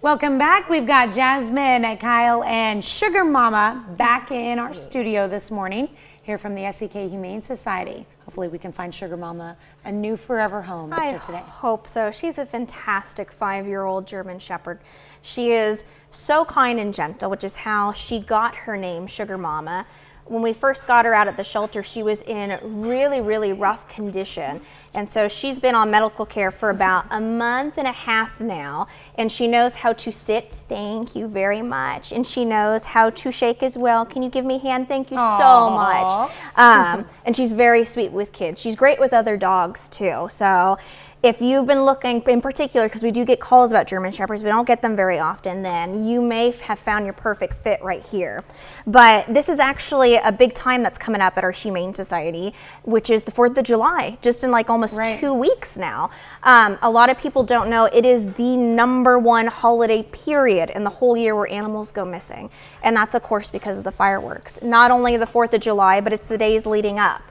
Welcome back. We've got Jasmine, Kyle, and Sugar Mama back in our studio this morning here from the SEK Humane Society. Hopefully we can find Sugar Mama a new forever home after today. I hope so. She's a fantastic 5-year-old German Shepherd. She is so kind and gentle, which is how she got her name, Sugar Mama. When we first got her out at the shelter, she was in really, really rough condition. And so she's been on medical care for about a month and a half now. And she knows how to sit, thank you very much. And she knows how to shake as well. Can you give me a hand? Thank you so much. And she's very sweet with kids. She's great with other dogs too. So if you've been looking in particular, because we do get calls about German Shepherds, we don't get them very often, then you may have found your perfect fit right here. But this is actually a big time that's coming up at our Humane Society, which is the 4th of July, just in like almost 2 weeks now. A lot of people don't know it is the #1 holiday period in the whole year where animals go missing. And that's of course because of the fireworks. Not only the 4th of July, but it's the days leading up.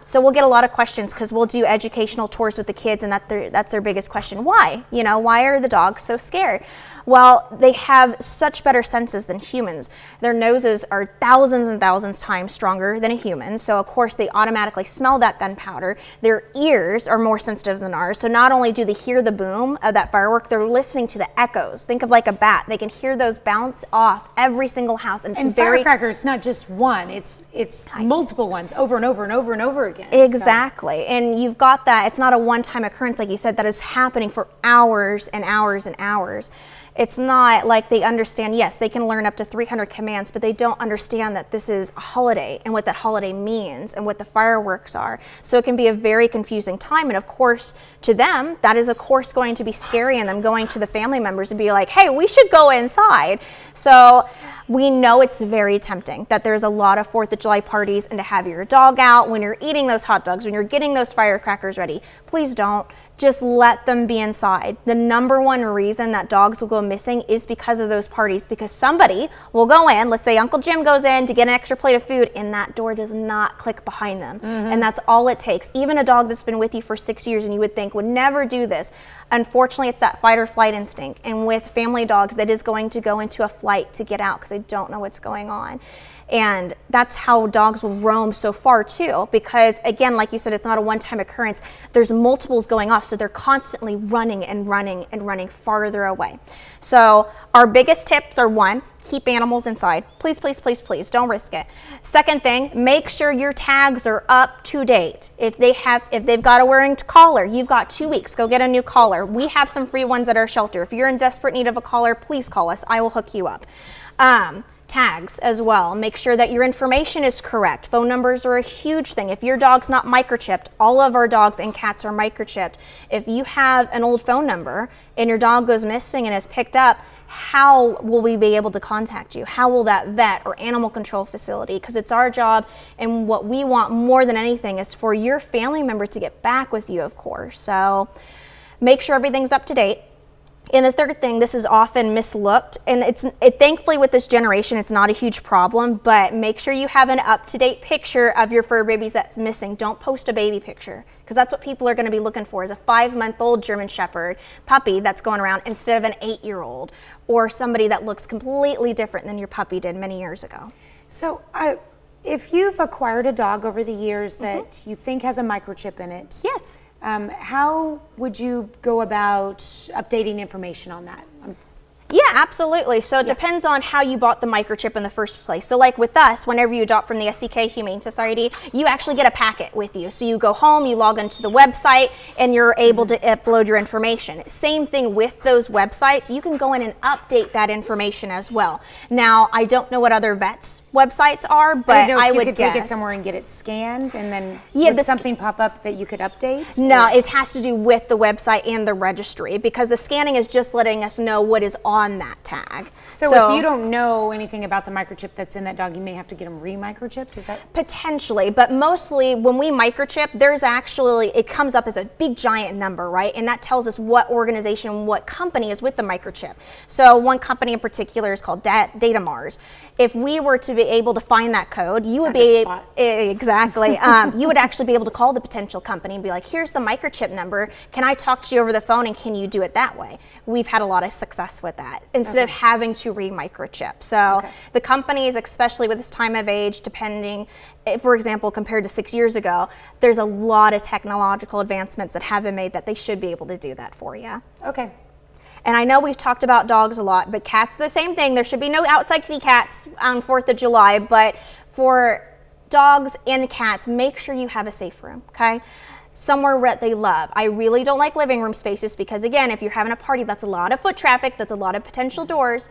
So we'll get a lot of questions because we'll do educational tours with the kids, and that's their biggest question. Why? You know, why are the dogs so scared? Well, they have such better senses than humans. Their noses are thousands and thousands times stronger than a human. So of course they automatically smell that gunpowder. Their ears are more sensitive than ours. So not only do they hear the boom of that firework, they're listening to the echoes. Think of like a bat. They can hear those bounce off every single house. And firecrackers, not just one, it's multiple ones over and over and over and over again. Exactly. So. And you've got that. It's not a one-time occurrence, like you said, that is happening for hours and hours and hours. It's not like they understand, yes, they can learn up to 300 commands, but they don't understand that this is a holiday and what that holiday means and what the fireworks are. So it can be a very confusing time. And of course, to them, that is of course going to be scary, and them going to the family members and be like, hey, we should go inside. So we know it's very tempting that there's a lot of 4th of July parties, and to have your dog out when you're eating those hot dogs, when you're getting those firecrackers ready, please don't. Just let them be inside. The #1 reason that dogs will go missing is because of those parties, because somebody will go in, let's say Uncle Jim goes in to get an extra plate of food, and that door does not click behind them. And that's all it takes. Even a dog that's been with you for 6 years and you would think would never do this. Unfortunately, it's that fight or flight instinct. And with family dogs, that is going to go into a flight to get out because they don't know what's going on. And that's how dogs will roam so far too, because again, like you said, it's not a one-time occurrence. There's multiples going off, so they're constantly running and running and running farther away. So our biggest tips are: 1, keep animals inside. Please, please, please, please, don't risk it. Second thing, make sure your tags are up to date. If they've got a wearing collar, you've got 2 weeks, go get a new collar. We have some free ones at our shelter. If you're in desperate need of a collar, please call us. I will hook you up. Tags as well. Make sure that your information is correct. Phone numbers are a huge thing. If your dog's not microchipped, all of our dogs and cats are microchipped. If you have an old phone number and your dog goes missing and is picked up, how will we be able to contact you? How will that vet or animal control facility? Because it's our job, and what we want more than anything is for your family member to get back with you, of course. So make sure everything's up to date. And the third thing, this is often mislooked, and thankfully with this generation, it's not a huge problem, but make sure you have an up-to-date picture of your fur babies that's missing. Don't post a baby picture, because that's what people are going to be looking for, is a 5-month-old German Shepherd puppy that's going around instead of an 8-year-old, or somebody that looks completely different than your puppy did many years ago. So if you've acquired a dog over the years that you think has a microchip in it, yes. How would you go about updating information on that? Yeah, absolutely. So it depends on how you bought the microchip in the first place. So like with us, whenever you adopt from the SEK Humane Society, you actually get a packet with you. So you go home, you log into the website, and you're able to upload your information. Same thing with those websites. You can go in and update that information as well. Now, I don't know what other vets' websites are, but I would guess. You could take it somewhere and get it scanned, and then would something pop up that you could update? No, it has to do with the website and the registry, because the scanning is just letting us know what is on on that tag. So if you don't know anything about the microchip that's in that dog, you may have to get them re-microchipped, is that? Potentially, but mostly when we microchip, there's actually, it comes up as a big giant number, right? And that tells us what organization, what company is with the microchip. So one company in particular is called Datamars. If we were to be able to find that code, you would be exactly. You would actually be able to call the potential company and be like, "Here's the microchip number. Can I talk to you over the phone, and can you do it that way?" We've had a lot of success with that instead of having to re-microchip. So the companies, especially with this time of age, depending, for example, compared to 6 years ago, there's a lot of technological advancements that have been made that they should be able to do that for you. Okay. And I know we've talked about dogs a lot, but cats, the same thing. There should be no outside kitty cats on 4th of July, but for dogs and cats, make sure you have a safe room, okay? Somewhere that they love. I really don't like living room spaces because, again, if you're having a party, that's a lot of foot traffic, that's a lot of potential doors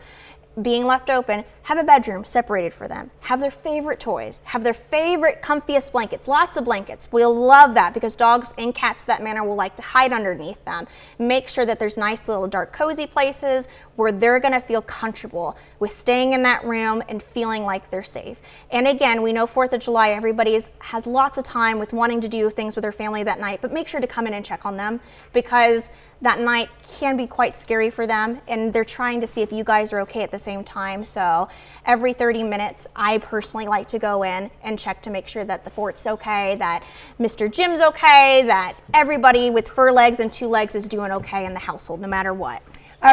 being left open. Have a bedroom separated for them. Have their favorite toys. Have their favorite comfiest blankets. Lots of blankets. We'll love that because dogs and cats, that manner, will like to hide underneath them. Make sure that there's nice little dark cozy places where they're going to feel comfortable with staying in that room and feeling like they're safe. And again, we know 4th of July, everybody has lots of time with wanting to do things with their family that night, but make sure to come in and check on them because that night can be quite scary for them, and they're trying to see if you guys are okay at the same time. So every 30 minutes, I personally like to go in and check to make sure that the fort's okay, that Mr. Jim's okay, that everybody with fur legs and 2 legs is doing okay in the household, no matter what.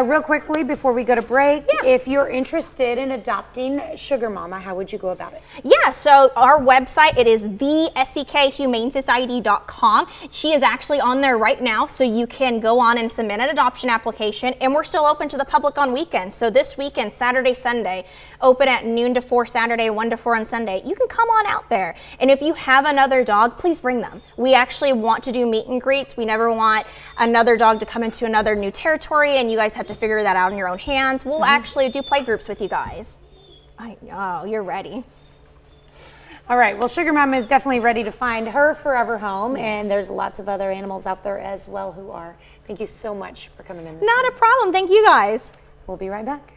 Real quickly, before we go to break, if you're interested in adopting Sugar Mama, how would you go about it? Yeah, so our website, it is the SEKHumaneSociety.com. She is actually on there right now, so you can go on and submit an adoption application, and we're still open to the public on weekends. So this weekend, Saturday, Sunday, open at noon to 4 Saturday, 1 to 4 on Sunday. You can come on out there, and if you have another dog, please bring them. We actually want to do meet and greets. We never want another dog to come into another new territory, and you guys have to figure that out in your own hands. We'll actually do play groups with you guys. I know, you're ready. All right, well, Sugar Mama is definitely ready to find her forever home, and there's lots of other animals out there as well who are. Thank you so much for coming in this Not a problem. Thank you guys. We'll be right back.